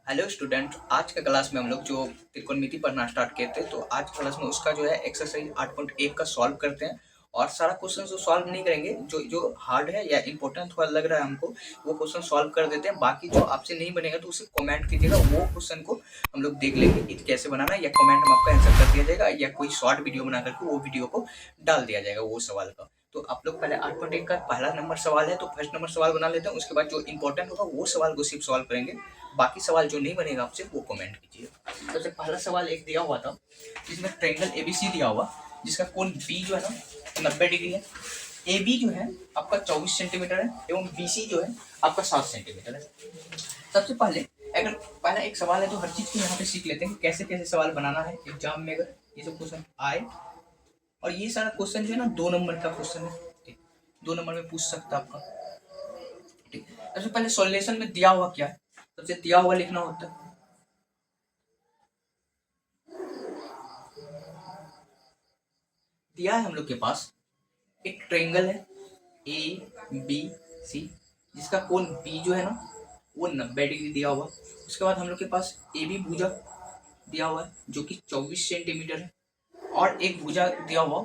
Hello student, आज के class में हम लोग जो त्रिकोणमिति पढ़ना स्टार्ट किए थे, तो आज क्लास में उसका जो है एक्सरसाइज 8.1 का सॉल्व करते हैं। और सारा क्वेश्चन जो सॉल्व नहीं करेंगे, जो जो हार्ड है या इंपॉर्टेंट थोड़ा लग रहा है हमको, वो क्वेश्चन सॉल्व कर देते हैं। बाकी जो आपसे नहीं बनेगा तो उसे कमेंट कीजिएगा, वो क्वेश्चन को हम लोग देख लेंगे कि कैसे बनाना है, या कमेंट में आपका आंसर कर दिया जाएगा, या कोई शॉर्ट वीडियो बना करके वो वीडियो को डाल दिया जाएगा वो सवाल का। तो आप लोग पहले 8.1 का पहला नंबर सवाल है, तो फर्स्ट नंबर सवाल बना लेते हैं। उसके बाद जो इंपॉर्टेंट होगा वो सवाल को सिर्फ सॉल्व करेंगे, बाकी सवाल जो नहीं बनेगा आपसे वो कमेंट कीजिए। सबसे पहला सवाल एक दिया हुआ था, जिसमें ट्रायंगल एबीसी दिया हुआ, जिसका कोण बी जो है ना 90 डिग्री है। ए बी जो है आपका 24 सेंटीमीटर है, एवं बी सी जो है आपका 7 सेंटीमीटर है। सबसे पहले अगर पहला एक सवाल है तो हर चीज को यहाँ पे सीख लेते हैं कि कैसे कैसे सवाल बनाना है एग्जाम में, अगर ये सब क्वेश्चन आए। और ये सारा क्वेश्चन जो है ना 2 नंबर का क्वेश्चन है, ठीक, 2 नंबर में पूछ सकता है आपका, ठीक। सबसे पहले सॉल्यूशन में दिया हुआ क्या है, सबसे दिया हुआ लिखना होता है। दिया है हम लोग के पास एक ट्रायंगल है ए बी सी, जिसका कोण बी जो है ना वो 90 डिग्री दिया हुआ। उसके बाद हम लोग के पास ए बी भुजा दिया हुआ है जो कि 24 सेंटीमीटर है, और एक भुजा दिया हुआ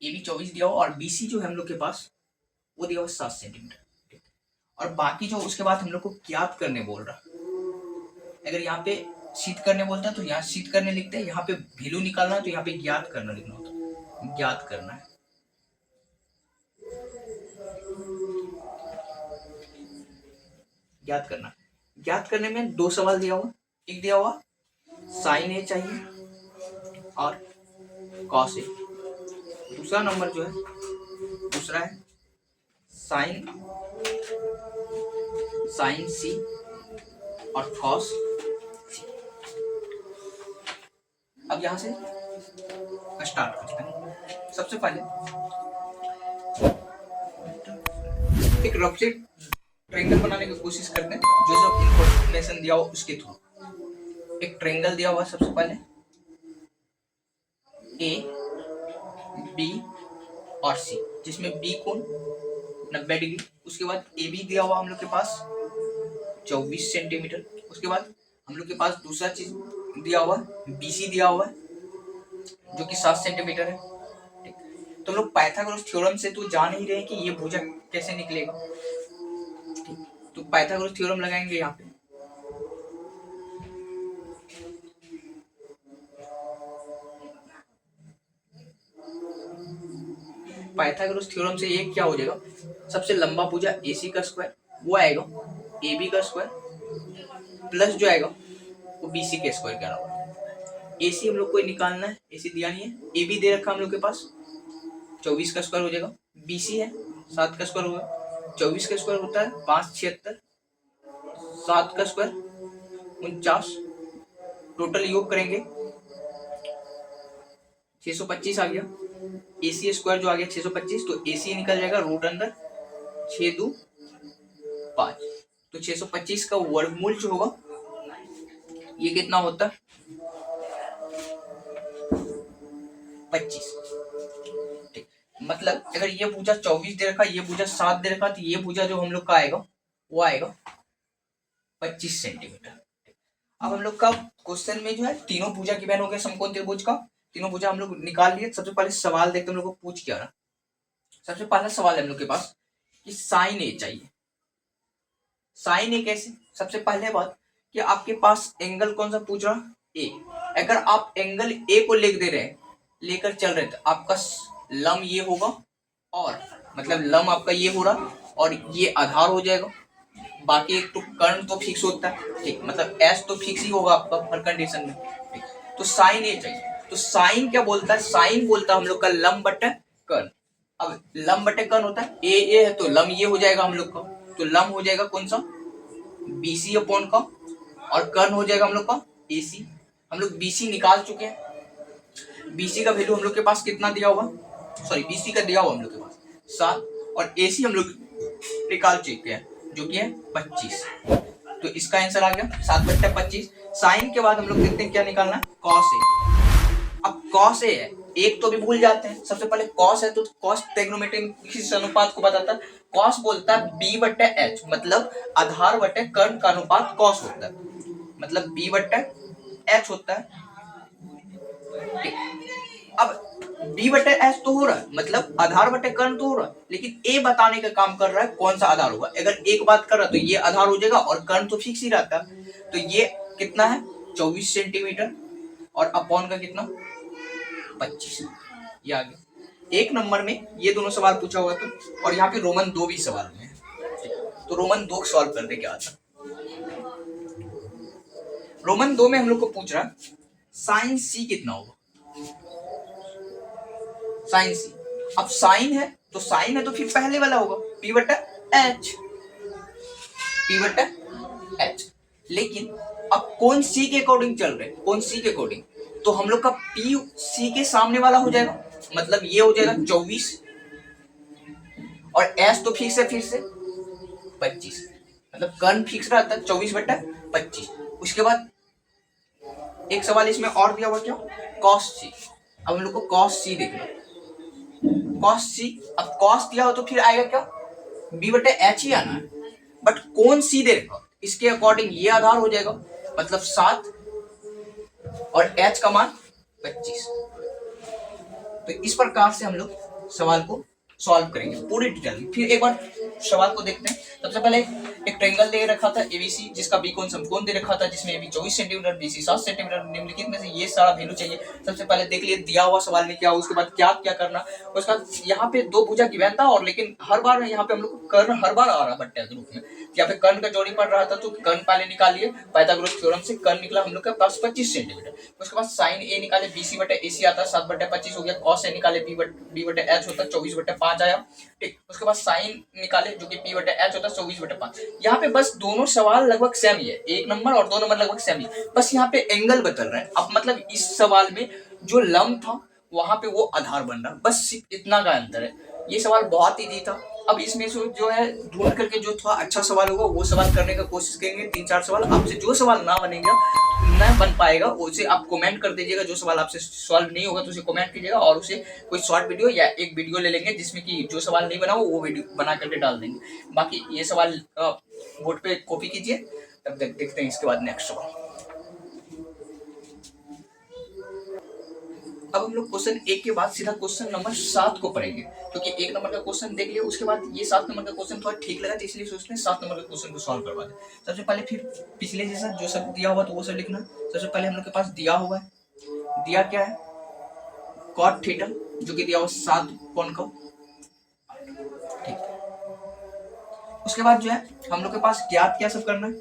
ए बी 24 दिया हुआ, और बी सी जो है हम लोग के पास वो दिया हुआ 7 सेंटीमीटर। और बाकी जो उसके बाद हम लोग को ज्ञात करने बोल रहा, अगर यहाँ पे शीत करने बोलता है तो यहाँ शीत करने लिखते हैं, यहाँ पे वैल्यू निकालना है तो यहाँ पे ज्ञात करना लिखना होता है, ज्ञात करना है। ज्ञात करना, ज्ञात करने में 2 सवाल दिया हुआ, एक दिया हुआ साइन ए चाहिए और कॉस ए। दूसरा नंबर जो है दूसरा है साइन सी और कॉस सी। अब यहां से स्टार्ट करते हैं। सबसे पहले एक रफ से ट्रायंगल बनाने की कोशिश करते हैं, जो सब इंफॉर्मेशन दिया हुआ उसके थ्रू। एक ट्रायंगल दिया हुआ सबसे पहले ए बी और सी, जिसमें बी कोण 90 डिग्री। उसके बाद ए बी दिया हुआ हम लोग के पास 24 सेंटीमीटर। उसके बाद हम लोग के पास दूसरा चीज दिया हुआ बी सी दिया हुआ है जो कि 7 सेंटीमीटर है, ठीक। तो लोग पाइथागोरस थ्योरम से तो जान ही रहे हैं कि ये भुजा कैसे निकलेगा, ठीक। तो पाइथागोरस थ्योरम लगाएंगे यहाँ पे। पाइथागोरस थ्योरम से ये क्या हो जाएगा, सबसे लंबा भुजा ए सी का स्क्वायर वो आएगा ए बी का स्क्वायर, प्लस जो आएगा वो बी सी के स्क्वायर के अलावा। ए सी हम लोग को निकालना है, ए सी दिया नहीं है। ए बी दे रखा हम लोग के पास 24 का स्क्वायर हो जाएगा, बी सी है 7 का स्क्वायर होगा। 24 का स्क्वायर होता है 576, 7 का स्क्वायर 49, टोटल योग करेंगे 625 आ गया। ए सी स्क्वायर जो आ गया 625, तो ए सी निकल जाएगा रूट अंदर 6 2 5, तो 625 का वर्गमूल जो होगा ये कितना होता है 25, ठीक। मतलब अगर ये भुजा 24 दे रखा, ये भुजा 7 दे रखा, तो ये भुजा जो हम लोग का आएगा वो आएगा 25 सेंटीमीटर। अब हम लोग का क्वेश्चन में जो है तीनों भुजा गिवन हो गया, समकोण त्रिभुज का तीनों भुजा हम लोग निकाल लिए। सबसे पहले सवाल देखते हम लोग को पूछ क्या रहा। सबसे पहला सवाल है हम लोग के पास कि साइन ए चाहिए। साइन ए कैसे, सबसे पहले बात कि आपके पास एंगल कौन सा पूछ रहा ए। अगर आप एंगल ए को लिख दे रहे हैं, लेकर चल रहे, तो आपका लम ये होगा, और मतलब लम आपका ये हो रहा और ये आधार हो जाएगा। बाकी एक तो कर्ण तो फिक्स होता है, ठीक, मतलब एस तो फिक्स ही होगा आपका हर कंडीशन में, ठीक। तो साइन ए चाहिए, तो साइन क्या बोलता है, साइन बोलता है हम लोग का लम बटे कर्ण। अब लम बटे कर्ण होता है ए है, तो लम ये हो जाएगा हम लोग का, तो लम हो जाएगा कौन सा बीसी अपॉन का, और कर्ण हो जाएगा हम लोग का एसी। हम लोग बीसी निकाल चुके हैं, बीसी का वैल्यू हम लोग के पास कितना दिया हुआ, सॉरी बीसी का दिया हुआ हम लोग के पास 7, और एसी हम लोग निकाल चुके हैं जो कि है 25। तो इसका आंसर आ गया 7 बटे 25। साइन के बाद हम लोग देखते हैं क्या निकालना है, कॉस ए। अब कॉस ए है, एक तो भी भूल जाते हैं। सबसे पहले कॉस है तो कॉस ट्रिग्नोमेट्री किस अनुपात को बताता है, कॉस बोलता है बी बटे एच, मतलब आधार बटे कर्ण का अनुपात कॉस होता है, मतलब बी बटे एच होता है। अब बी बटे एच तो हो रहा है, मतलब आधार बटे कर्ण तो हो रहा है, लेकिन ए बताने का काम कर रहा है कौन सा आधार होगा। अगर एक बात कर रहा है तो ये आधार हो जाएगा और कर्ण तो फिक्स ही रहता है, तो ये कितना है 24 सेंटीमीटर और अपॉन का कितना 25। ये आ गया। एक नंबर में ये दोनों सवाल पूछा हुआ था, और यहाँ पे रोमन 2 भी सवाल में है, तो रोमन 2 सॉल्व करने के आता। रोमन 2 में हम लोग को पूछ रहा साइन सी कितना होगा, साइन सी। अब साइन है तो साइन है तो फिर पहले वाला होगा पी बटा एच, पी बटा एच। लेकिन अब कौन सी के अकॉर्डिंग चल रहे, कौन सी के अकॉर्डिंग, तो हम लोग का पी सी के सामने वाला हो जाएगा, मतलब ये हो जाएगा 24 और एच तो फिक्स है फिर से 25, मतलब कर्ण फिक्स रहता है 24 बटा 25। उसके बाद एक सवाल इसमें और दिया हुआ क्या, कॉस सी। अब हम लोग को कॉस सी देखना, कॉस सी। अब कॉस दिया हो तो फिर आएगा क्या बी बटे एच ही आना है, बट कौन सी देगा इसके अकॉर्डिंग ये आधार हो जाएगा, मतलब 7 और एच का मान 25। तो इस प्रकार से हम लोग सवाल को सॉल्व करेंगे पूरी डिटेल में। फिर एक बार सवाल को देखते हैं। सबसे पहले एक ट्रायंगल दे रखा था एबीसी, जिसका बी कोण समकोण दे रखा था, जिसमें एबी 24 सेंटीमीटर बीसी 7 सेंटीमीटर, निम्नलिखित में से ये सारा वैल्यू चाहिए। सबसे पहले देख लिए दिया हुआ सवाल में क्या, उसके बाद क्या करना। उसका यहाँ पे 2 भुजा गिवन था, और लेकिन हर बार यहाँ पे हम लोग को कर्ण हर बार आ रहा बट्टे के रूप में। यहाँ पे कर्ण का जोड़ी पड़ रहा था, तो कर्ण पहले निकालिए, पाइथागोरस थ्योरम से कर्ण निकला हम लोग के पास 25 सेंटीमीटर। उसके बाद साइन ए निकाले, बीसी बटे एसी आता है 7 बटे 25 हो गया। कॉस ए निकाले, बी बटे एच होता है 24 बटे 5 आया, ठीक। उसके बाद साइन निकाले जो कि पी बटे एच होता है 24 बटे 5। यहाँ पे बस दोनों सवाल लगभग सेम ही है, 1 नंबर और 2 नंबर लगभग सेम ही, बस यहाँ पे एंगल बदल रहे हैं। अब मतलब इस सवाल में जो लंब था वहां पे वो आधार बन रहा, बस इतना का अंतर है। ये सवाल बहुत इजी था। अब इसमें से जो है ढूंढ करके जो थोड़ा अच्छा सवाल होगा वो सवाल करने का कोशिश करेंगे। 3-4 सवाल आपसे जो सवाल ना बनेगा, न बन पाएगा, उसे आप कमेंट कर दीजिएगा। जो सवाल आपसे सॉल्व नहीं होगा तो उसे कमेंट कीजिएगा, और उसे कोई शॉर्ट वीडियो या एक वीडियो ले लेंगे जिसमें कि जो सवाल नहीं बना हो वो वीडियो बना करके डाल देंगे। बाकी ये सवाल बोर्ड पे कॉपी कीजिए, तब देखते हैं इसके बाद नेक्स्ट सवाल। अब हम लोग क्वेश्चन 1 के बाद सीधा क्वेश्चन नंबर 7 को पढ़ेंगे, क्योंकि 1 नंबर का क्वेश्चन देख लिया, उसके बाद ये 7 नंबर का क्वेश्चन थोड़ा ठीक लगा, तो इसलिए सोचते हैं 7 नंबर का क्वेश्चन को सॉल्व करवा दें। सबसे पहले फिर पिछले जैसा जो सब दिया हुआ तो वो सब लिखना। सबसे पहले हम लोग के पास दिया हुआ है, दिया क्या है कॉट थीटा, जो कि दिया हुआ 7 कोण का, ठीक। उसके बाद जो है हम लोग के पास ज्ञात क्या सब करना है,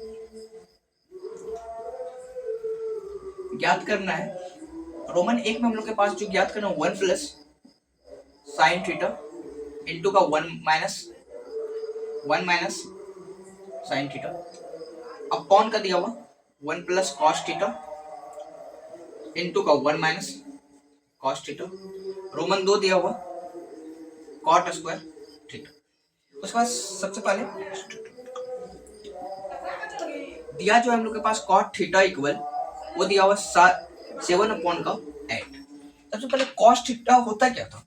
ज्ञात करना है रोमन 1 में हम लोग के पास जो ज्ञात करना 1 प्लस साइन थीटा इंटू का 1 माइनस साइन थीटा अपॉन का दिया हुआ 1 प्लस कॉस थीटा इंटू का 1 माइनस कॉस थीटा। रोमन 2 दिया हुआ कॉट स्क्वायर थीटा। उसके बाद सबसे पहले दिया जो है हम लोग के पास कॉट थीटा इक्वल वो दिया हुआ 7 अपॉन का 8। सबसे पहले कॉस थीटा होता क्या था,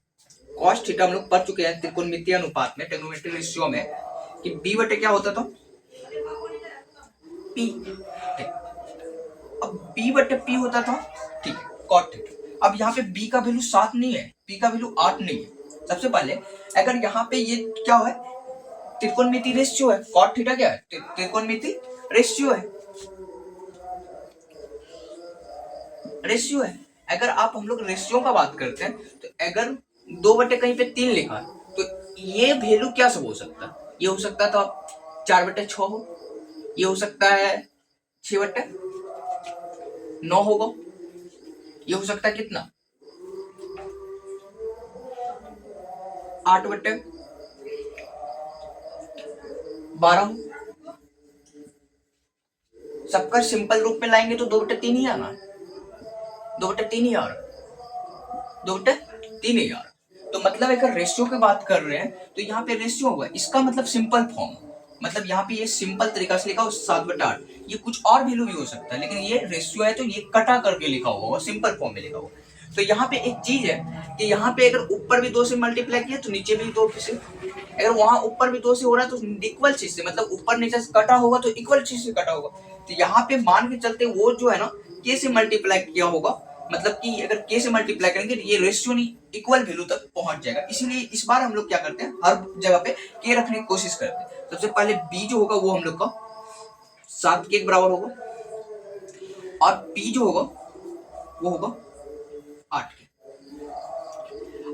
कॉस थीटा हम लोग पढ़ चुके हैं त्रिकोणमितीय अनुपात में, ट्रिग्नोमेट्रिक रेशियो में, कि बी बटे क्या होता था पी, ठीक। अब बी बटे पी होता था, ठीक है, कॉट थीटा। अब यहाँ पे बी का वैल्यू 7 नहीं है, पी का वैल्यू 8 नहीं है। सबसे पहले अगर यहाँ पे ये क्या है त्रिकोणमितीय रेशियो है, कॉट थीटा क्या है त्रिकोणमितीय रेशियो है, रेशियो है। अगर आप हम लोग रेशियो का बात करते हैं तो अगर 2 बटे कहीं पे 3 लिखा है तो ये वैल्यू क्या सब हो सकता है, ये हो सकता था 4 बटे 6 हो, ये हो सकता है 6 बटे 9 होगा, ये हो सकता है कितना 8 बटे 12 हो। सबका सिंपल रूप में लाएंगे तो 2 बटे 3 ही आना है, 2 बटे 3 ही आ रहा, 2 बटे 3 ही आ रहा। तो मतलब अगर रेशियो की बात कर रहे हैं तो यहाँ पे रेशियो होगा, इसका मतलब सिंपल फॉर्म, मतलब यहाँ पे ये सिंपल तरीका से लिखा हो 7 बटा 8। ये कुछ और वैल्यू भी हो सकता है, लेकिन ये रेशियो है तो ये कटा करके लिखा होगा, सिंपल फॉर्म में लिखा होगा। तो यहाँ पे एक चीज है कि यहाँ पे अगर ऊपर भी 2 से मल्टीप्लाई किया तो नीचे भी 2 से, अगर वहां ऊपर भी 2 से हो रहा है तो इक्वल चीज से, मतलब ऊपर नीचे से कटा होगा तो इक्वल चीज से कटा होगा। तो यहाँ पे मान के चलते वो जो है ना के से मल्टीप्लाई किया होगा, मतलब कि अगर के से मल्टीप्लाई करेंगे तो ये रेशियो नहीं इक्वल वैल्यू तक पहुंच जाएगा। इसीलिए इस बार हम लोग क्या करते हैं, हर जगह पे के रखने की कोशिश करते हैं। सबसे पहले बी जो होगा वो हम लोग का 7 के बराबर होगा, और पी जो होगा वो होगा 8 के।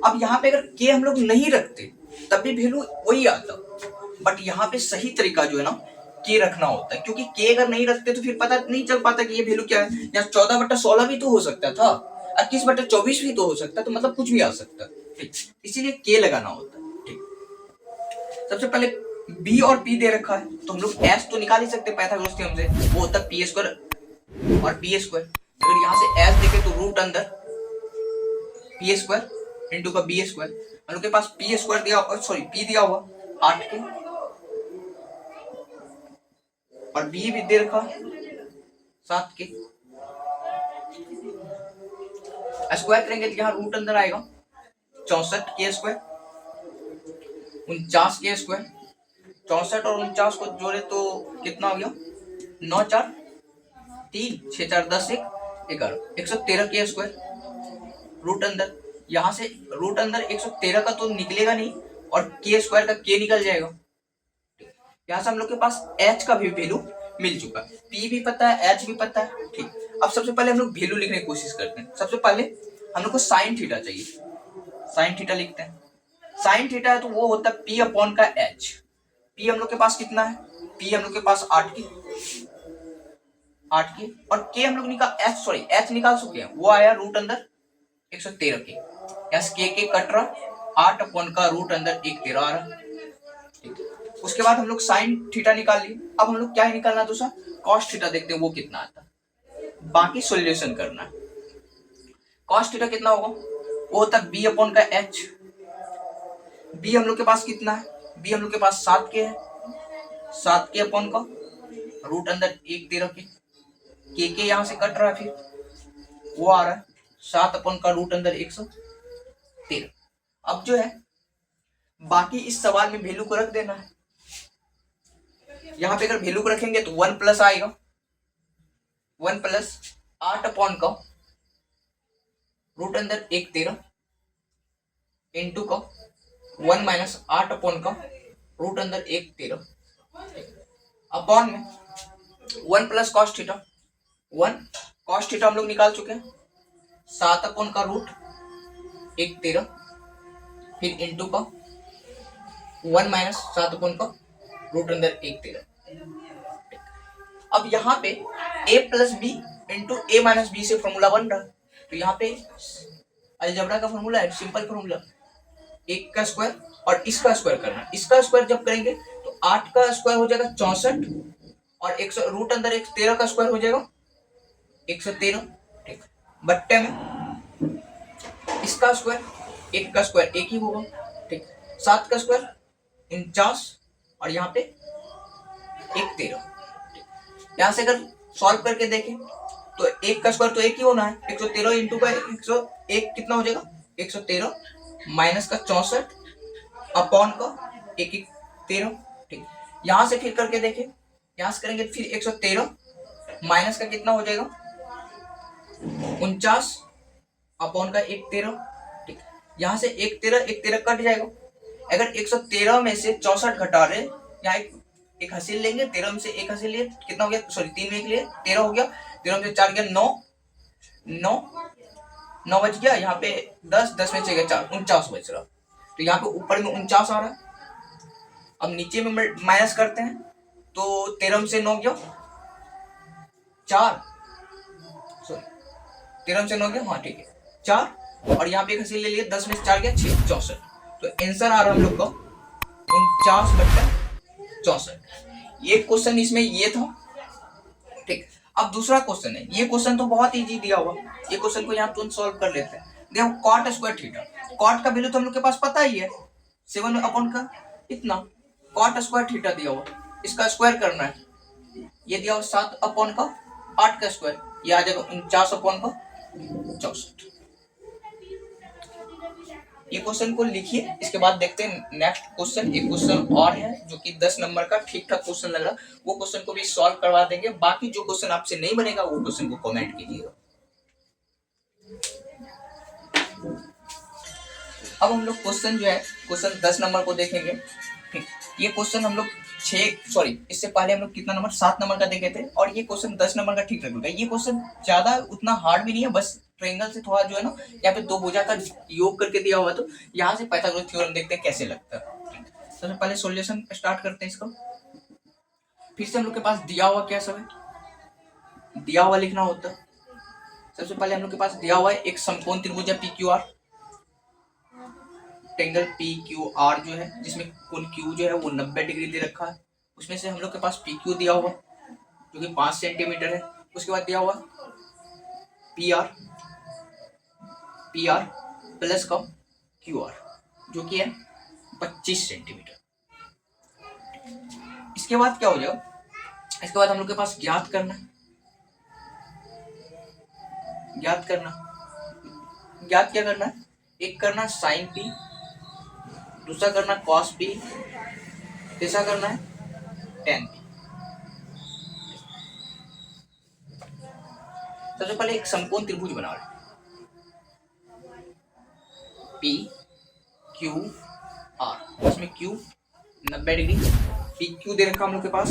अब यहाँ पे अगर के हम लोग नहीं रखते तब भी वैल्यू वही आता, बट यहाँ पे सही तरीका जो है ना के रखना होता है, क्योंकि के अगर नहीं रखते तो फिर पता नहीं चल पाता कि ये वैल्यू क्या है। यहाँ 14/16 भी तो हो सकता था, 21/24 भी तो हो सकता, तो मतलब कुछ भी आ सकता, ठीक। इसीलिए के लगाना होता है, ठीक। सबसे पहले बी और पी दे रखा है तो हम लोग एस तो निकाल ही सकते पाइथागोरस थ्योरम से, वो होता है पी स्क्वायर और बी स्क्वायर। अगर यहाँ से एस देखे तो रूट अंदर पी स्क्वायर इंटू का बी स्क्वायर, हम लोग के पास पी स्क्वायर दिया, सॉरी पी दिया हुआ 8 के, और बी भी दे रखा 7 के। स्क्वायर करेंगे तो यहाँ रूट अंदर आएगा 64 के स्क्वायर, 49 के स्क्वायर। 64 और 49 को जोड़े तो कितना हो गया, 9 4 3 6 4 10 1 11, 113 के स्क्वायर रूट अंदर। यहाँ से रूट अंदर 113 का तो निकलेगा नहीं, और के स्क्वायर का के निकल जाएगा। यहाँ से हम लोग के पास h का भी वैल्यू मिल चुका है, p भी पता है, h भी पता है, ठीक। अब सबसे पहले हम लोग वैल्यू लिखने की कोशिश करते हैं। सबसे पहले हम लोग को साइन थीटा चाहिए, साइन थीटा लिखते हैं। साइन थीटा है तो वो होता है p अपॉन का h। p हम लोग के पास कितना है, p हम लोग के पास 8 की, और k हम लोग h निकाल चुके हैं, वो आया रूट अंदर 113 के। यस के कट रहा, 8 अपॉन का रूट अंदर 113 आ रहा, ठीक। उसके बाद हम लोग साइन थीटा निकाल लिए। अब हम लोग क्या है निकालना दूसरा, कॉस थीटा देखते हैं वो कितना आता है, बाकी सॉल्यूशन करना है। कॉस थीटा कितना होगा, वो होता है बी अपॉन का एच। बी हम लोग के पास कितना है, बी हम लोग के पास 7 के है, 7 के अपॉन का रूट अंदर 113 के यहां से कट रहा है, फिर वो आ रहा है 7 अपॉन का रूट अंदर 113। अब जो है बाकी इस सवाल में वैल्यू को रख देना है। यहाँ पे अगर वैल्यू को रखेंगे तो 1 प्लस आएगा, 1 प्लस 8 अपॉन का रूट अंदर 113 इंटू का 1 माइनस 8 अपॉन का रूट अंदर 113 अपॉन में 1 plus cos theta, 1 cos theta हम लोग निकाल चुके हैं, 7 अपॉन का रूट 113, फिर इंटू का 1 माइनस 7 अपॉन का रूट अंदर 113। अब यहाँ पे a plus b into a minus b से फॉर्मूला बन रहा है, तो यहाँ पे अलजेब्रा का फॉर्मूला है, सिंपल फॉर्मूला, 1 का स्क्वायर और इसका स्क्वायर करना है। इसका स्क्वायर जब करेंगे तो 8 का स्क्वायर हो जाएगा 64, और 100 रूट अंदर 113 का स्क्वायर हो जाएगा 113, ठीक। बट्टे में इसका स्क्वायर, 1 का स्क्वायर 1 ही होगा, ठीक। 7 का स्क्वायर 49, और यहाँ पे 113। यहाँ से अगर सॉल्व करके देखें तो 1 का स्क्वायर तो 1 ही होना है, 113 इंटू का 101 कितना हो जाएगा 113 माइनस का 64 अपॉन का 113, ठीक। यहाँ से फिर करके देखें, यहाँ से करेंगे फिर 113 माइनस का कितना हो जाएगा 49 अपॉन का 113, ठीक। यहाँ से 113 कट जाएगा। अगर 113 में से 64 घटा रहे, यहाँ एक हासिल लेंगे, 13 में से 1 हासिल लिए, कितना हो गया, सॉरी 3 में 1 लिए 13 हो गया, 13 में से 4 गया 9 बच गया, यहाँ पे 10 में से गया 4, 49 बच रहा। तो यहाँ पे ऊपर में 49 आ रहा है। अब नीचे में माइनस करते हैं तो 13 में से 9 गया 4, सॉरी 13 में से 9 गया, हाँ ठीक है 4, और यहाँ पे एक हासिल ले लिया, 10 में से 4 गया 6, 64। तो आंसर आ रहा हम लोग का 49/64। ये क्वेश्चन इसमें ये था, ठीक। अब दूसरा क्वेश्चन है, ये क्वेश्चन तो बहुत इजी दिया हुआ, ये क्वेश्चन को यहाँ तुरंत सॉल्व कर लेते हैं। देखो कॉट स्क्वायर थीटा, कॉट का वैल्यू तो हम लोग के पास पता ही है 7 अपॉन का इतना, कॉट स्क्वायर थीटा दिया हुआ, इसका स्क्वायर करना है, ये दिया हुआ 7 अपॉन का 8 का स्क्वायर, ये आ जाएगा 49 अपॉन का 64। ये क्वेश्चन को लिखिए, इसके बाद देखते हैं नेक्स्ट क्वेश्चन। एक क्वेश्चन और है जो कि 10 नंबर का ठीक ठाक क्वेश्चन लग रहा, वो क्वेश्चन को भी सॉल्व करवा देंगे। बाकी जो क्वेश्चन आपसे नहीं बनेगा वो क्वेश्चन को कमेंट कीजिएगा। अब हम लोग क्वेश्चन जो है क्वेश्चन 10 नंबर को देखेंगे। ठीक, ये क्वेश्चन हम लोग इससे पहले हम लोग कितना नंबर 7 नंबर का देखे थे, और ये क्वेश्चन 10 नंबर का ठीक लगेगा। ये क्वेश्चन ज्यादा उतना हार्ड भी नहीं है, बस ट्रायंगल से थोड़ा जो है ना यहाँ पे दो भुजा का योग करके दिया हुआ, तो यहाँ से पाइथागोरस थ्योरम देखते हैं कैसे लगता है। सबसे पहले सॉल्यूशन स्टार्ट करते हैं इसका। फिर से हम लोग के पास दिया हुआ क्या सब है, दिया हुआ लिखना होता है। सबसे पहले हम लोग के पास दिया हुआ है एक समकोण त्रिभुज है PQR, ट्रायंगल PQR जो है, जिसमें कोण Q जो है वो 90 डिग्री दे रखा है। उसमें से हम लोग के पास PQ दिया हुआ जो कि 5 सेंटीमीटर है। उसके बाद दिया हुआ PR प्लस का QR जो कि है 25 सेंटीमीटर। इसके बाद क्या हो जाएगा, इसके बाद हम लोग के पास ज्ञात करना ज्ञात क्या करना है, एक करना साइन P, दूसरा करना कॉस P, तीसरा करना है टेन P। सबसे पहले एक समकोण त्रिभुज बना रहे PQR, इसमें Q 90 डिग्री, PQ दे रखा हम लोग के पास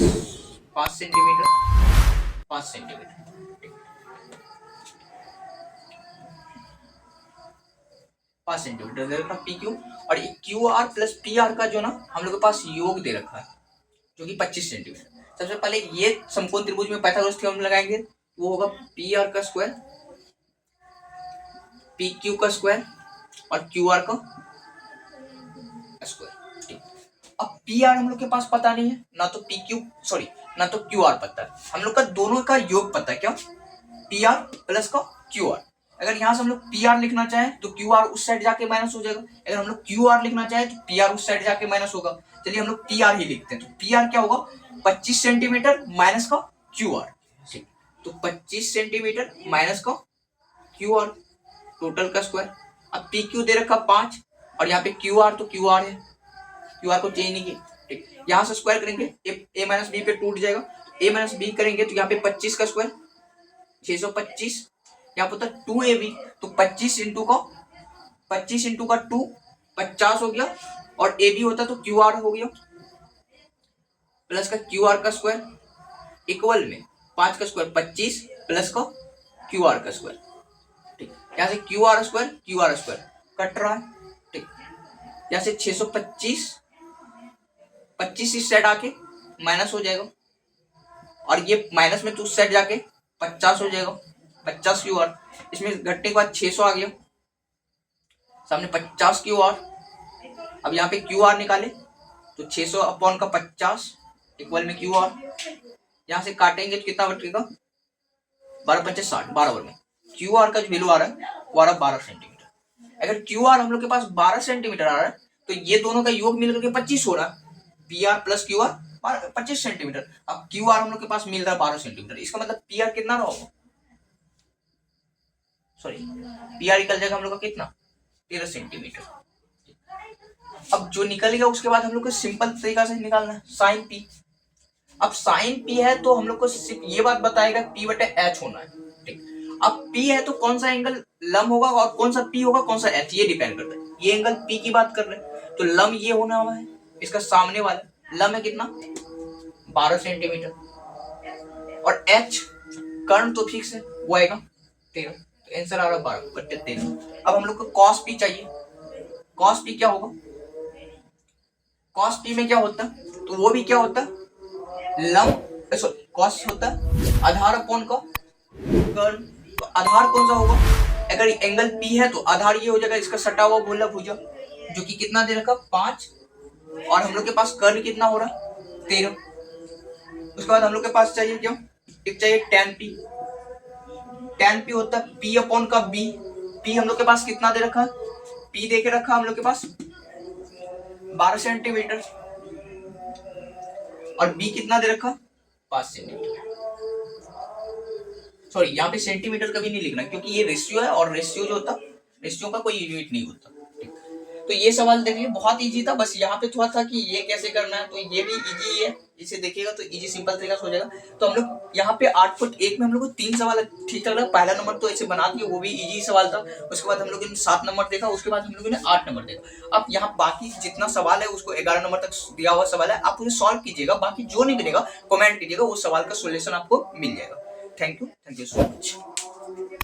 5 सेंटीमीटर 5 सेंटीमीटर 5 सेंटीमीटर दे रखा PQ, और ये QR प्लस PR का जो ना हम लोग के पास योग दे रखा है जो कि 25 सेंटीमीटर। सबसे पहले ये समकोण त्रिभुज में पाइथागोरस थ्योरम लगाएंगे, वो होगा PR का स्क्वायर PQ का स्क्वायर और QR का स्क्वायर। ठीक, अब PR हम लोग के पास पता नहीं है, ना तो ना तो QR पता है, हम लोग का दोनों का योग पता है। क्या, PR प्लस का QR। अगर यहाँ से हम लोग PR लिखना चाहें तो QR उस साइड जाके माइनस हो जाएगा, अगर हम लोग QR लिखना चाहें तो PR उस साइड जाके माइनस होगा। चलिए हम लोग PR ही लिखते हैं, तो PR क्या होगा 25 सेंटीमीटर माइनस का QR। ठीक, तो 25 सेंटीमीटर माइनस का QR टोटल का स्क्वायर। अब PQ दे रखा 5 और यहाँ पे QR तो QR है, QR को चेंज नहीं किया। ठीक, यहाँ से स्क्वायर करेंगे a माइनस बी पे टूट जाएगा, a माइनस बी करेंगे तो यहाँ पे 25 का स्क्वायर 625, यहाँ पे होता 2ab, तो 25 इंटू का 2 50 हो गया, और ab होता तो QR हो गया प्लस का QR का स्क्वायर इक्वल में 5 का स्क्वायर 25 प्लस का QR का स्क्वायर। ठीक, यहाँ से QR स्क्वायर कट रहा है। ठीक, यहाँ से 625 25 इस साइड आके माइनस हो जाएगा, और ये माइनस में तो उस साइड जाके 50 हो जाएगा, 50 QR। इसमें घटने के बाद 600 आ गया, सामने 50 QR। अब यहाँ पे QR निकाले तो 600 अपॉन का 50 इक्वल में QR। यहाँ से काटेंगे तो कितना बचेगा 12 25 60, 12 में QR का जो वैल्यू आ रहा है वो आ रहा है 12 सेंटीमीटर। अगर QR हम लोग के पास 12 सेंटीमीटर आ रहा है तो ये दोनों का योग मिलकर के 25 हो रहा है, PR प्लस QR 25 सेंटीमीटर। अब QR हम लोग के पास मिल रहा है 12 सेंटीमीटर, इसका मतलब PR कितना रहा होगा, PR निकल जाएगा हम लोग का कितना 13 सेंटीमीटर। अब जो निकल गया उसके बाद हम लोग को सिंपल तरीका से निकालना है साइन P। अब साइन P है तो हम लोग को सिर्फ ये बात बताएगा P/H होना है। ठीक, अब P है तो कौन सा एंगल लंब होगा और कौन सा P होगा कौन सा H, ये डिपेंड करता है। ये एंगल P की बात कर रहे हैं तो लंब ये होना हुआ है, इसका सामने वाला लंब है कितना 12 सेंटीमीटर, और H कर्ण तो फिक्स है वो आएगा 13, तो आंसर आ रहा है 12/13। अब हम लोग को cos P चाहिए, cos P क्या होगा, cos P में क्या होता है तो वो भी क्या होता है लंब, cos होता है आधार अपॉन का कर्ण। तो आधार कौन सा होगा, अगर एंगल P है तो आधार ये हो जाएगा इसका सटा हुआ गोला भुजा जो कि कितना दे रखा 5, और हम लोग के पास कर्ण कितना हो रहा 13। उसके बाद हम लोग के पास चाहिए क्या, एक चाहिए tan P होता है P अपॉन का B। P हम लोग के पास कितना दे रखा, P दे के रखा हम लोग के पास 12 सेंटीमीटर, और B कितना दे रखा 5 सेंटीमीटर। यहाँ पे सेंटीमीटर कभी नहीं लिखना क्योंकि ये रेशियो है, और रेशियो जो होता रेशियो का कोई यूनिट नहीं होता। तो ये सवाल देखिए बहुत इजी था, बस यहाँ पे थोड़ा था कि ये कैसे करना है, तो ये भी इजी है, इसे देखिएगा तो इजी सिंपल तरीका से हो जाएगा। तो हम लोग यहाँ पे 8 में हम लोग को 3 सवाल ठीक लग रहा है। पहला नंबर तो ऐसे बना दिया, वो भी इजी सवाल था। उसके बाद हम लोगों ने 7 नंबर देखा, उसके बाद हम लोगों ने 8 नंबर देखा। अब यहाँ बाकी जितना सवाल है उसको 11 नंबर तक दिया हुआ सवाल है, आप उसे सॉल्व कीजिएगा। बाकी जो नहीं करेगा कमेंट कीजिएगा, वो सवाल का सोल्यूशन आपको मिल जाएगा। Thank you so much.